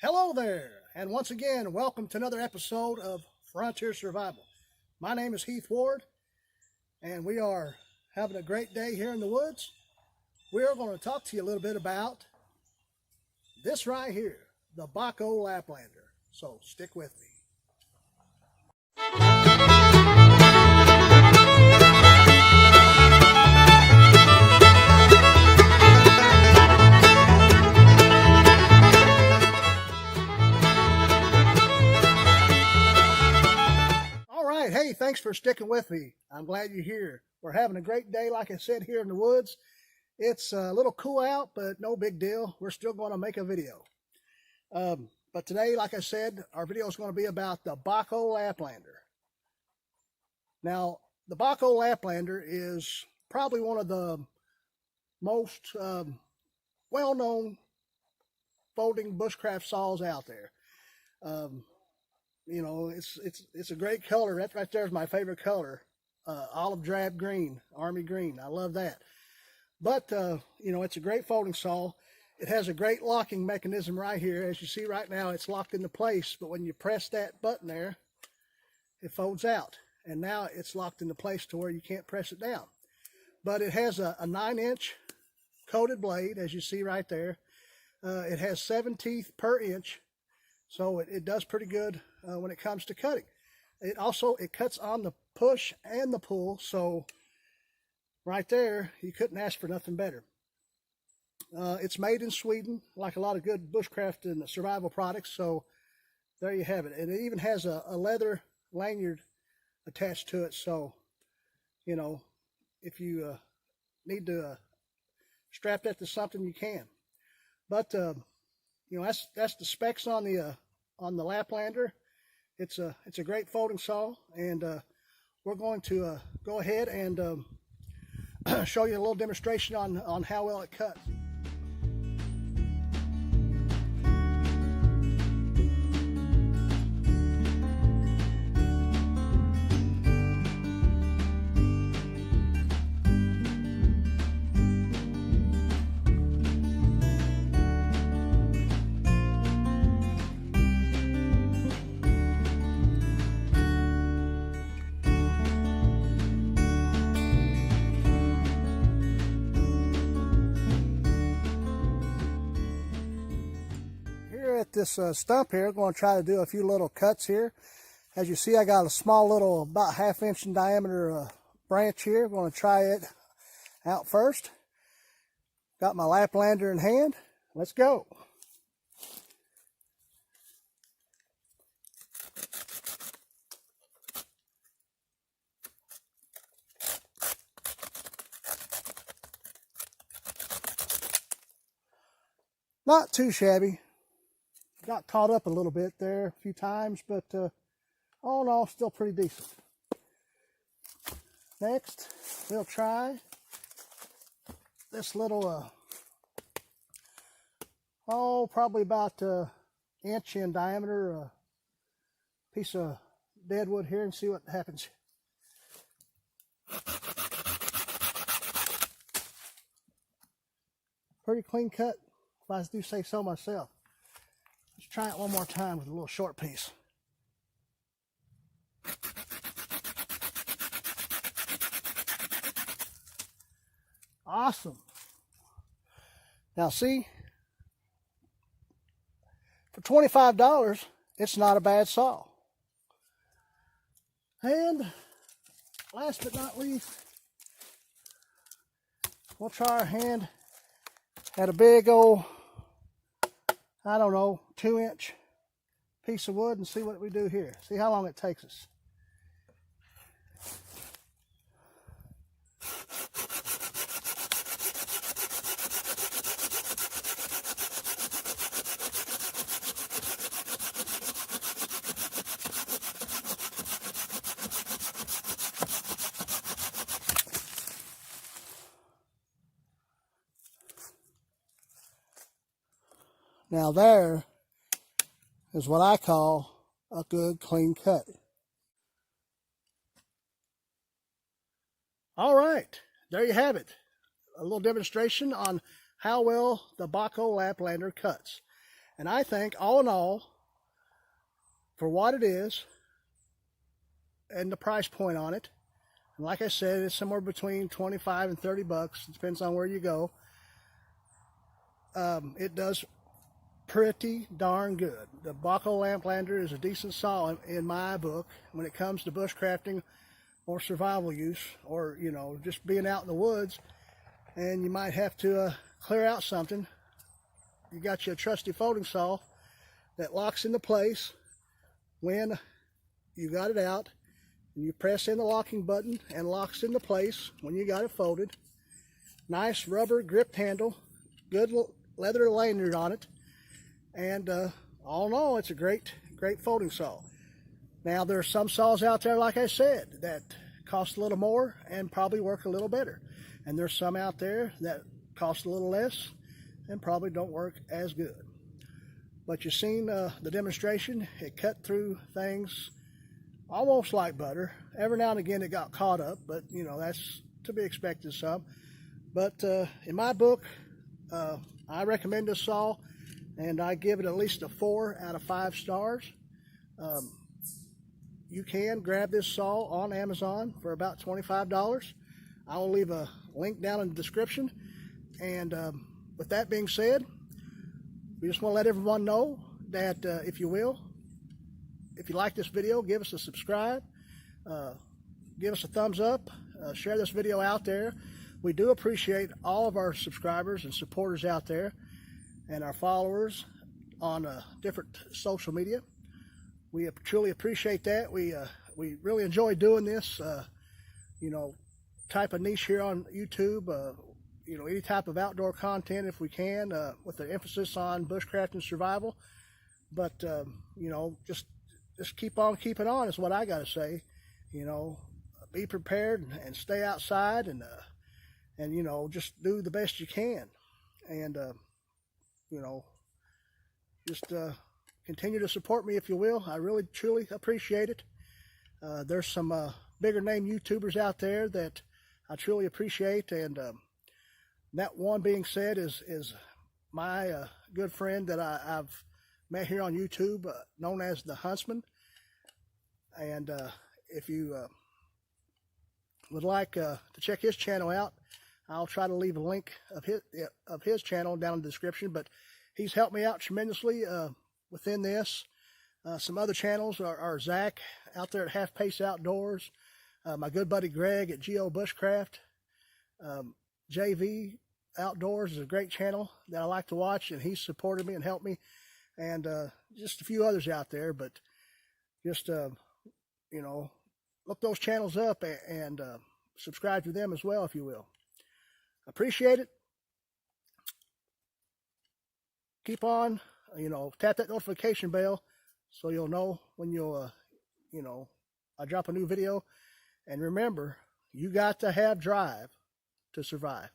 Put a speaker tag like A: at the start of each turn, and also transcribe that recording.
A: Hello there, and once again, welcome to another episode of Frontier Survival. My name is Heath Ward, and we are having a great day here in the woods. We are going to talk to you a little bit about this right here, the Bacho Laplander. So stick with me. Hey, thanks for sticking with me. I'm glad you're here. We're having a great day, like I said, here in the woods. It's a little cool out, but no big deal. We're still going to make a video. But today, like I said, our video is going to be about the Bacho Laplander. Now, the Bacho Laplander is probably one of the most well-known folding bushcraft saws out there. You know, it's a great color. That right there is my favorite color, olive drab green, army green. I love that. But you know, it's a great folding saw. It has a great locking mechanism right here. As you see right now, it's locked into place. But when you press that button there, it folds out, and now it's locked into place to where you can't press it down. But it has a 9-inch coated blade, as you see right there. It has 7 teeth per inch. So it does pretty good when it comes to cutting. It cuts on the push and the pull. So right there, you couldn't ask for nothing better. It's made in Sweden, like a lot of good bushcraft and survival products. So there you have it. And it even has a leather lanyard attached to it. So, you know, if you need to strap that to something, you can. But you know, that's the specs on the Laplander. It's a great folding saw, and we're going to go ahead and show you a little demonstration on how well it cuts. At this stump here, I'm going to try to do a few little cuts here. As you see, I got a small little, about 1/2 inch in diameter branch here. I'm going to try it out first. Got my Laplander in hand. Let's go. Not too shabby. Got caught up a little bit there a few times, but all in all, still pretty decent. Next, we'll try this little, probably about an inch in diameter piece of deadwood here and see what happens. Pretty clean cut, if I do say so myself. Let's try it one more time with a little short piece. Awesome. Now see, for $25, it's not a bad saw. And last but not least, we'll try our hand at a big old, I don't know, 2-inch piece of wood and see what we do here. See how long it takes us. Now there is what I call a good clean cut. All right, there you have it. A little demonstration on how well the Bacho Laplander cuts. And I think, all in all, for what it is and the price point on it, and like I said, it's somewhere between 25 and 30 bucks. It depends on where you go. It does pretty darn good. The Bacho Laplander is a decent saw in my book when it comes to bushcrafting or survival use, or, you know, just being out in the woods and you might have to clear out something. You got your trusty folding saw that locks into place when you got it out, and you press in the locking button and locks into place when you got it folded. Nice rubber gripped handle, good leather lanyard on it, and all in all, it's a great folding saw. Now, there are some saws out there, like I said, that cost a little more and probably work a little better. And there's some out there that cost a little less and probably don't work as good. But you've seen the demonstration. It cut through things almost like butter. Every now and again it got caught up, but you know, that's to be expected some. But in my book, I recommend this saw, and I give it at least a 4 out of 5 stars. You can grab this saw on Amazon for about $25. I will leave a link down in the description. And with that being said, we just want to let everyone know that if you like this video, give us a subscribe, give us a thumbs up, share this video out there. We do appreciate all of our subscribers and supporters out there, and our followers on different social media. We truly appreciate that. We really enjoy doing this, you know, type of niche here on YouTube. You know, any type of outdoor content if we can, with the emphasis on bushcraft and survival. But you know, just keep on keeping on is what I got to say. You know, be prepared and stay outside, and you know, just do the best you can, and you know, just continue to support me if you will. I really truly appreciate it. There's some bigger name YouTubers out there that I truly appreciate, and that one being said is my good friend that I've met here on YouTube, known as the Huntsman. And if you would like to check his channel out, I'll try to leave a link of his channel down in the description. But he's helped me out tremendously within this. Some other channels are Zach out there at Half Pace Outdoors, my good buddy Greg at Geo Bushcraft, JV Outdoors is a great channel that I like to watch, and he's supported me and helped me, and just a few others out there. But just you know, look those channels up and subscribe to them as well if you will. Appreciate it. Keep on, you know, tap that notification bell so you'll know when you'll you know, I drop a new video. And remember, you got to have drive to survive.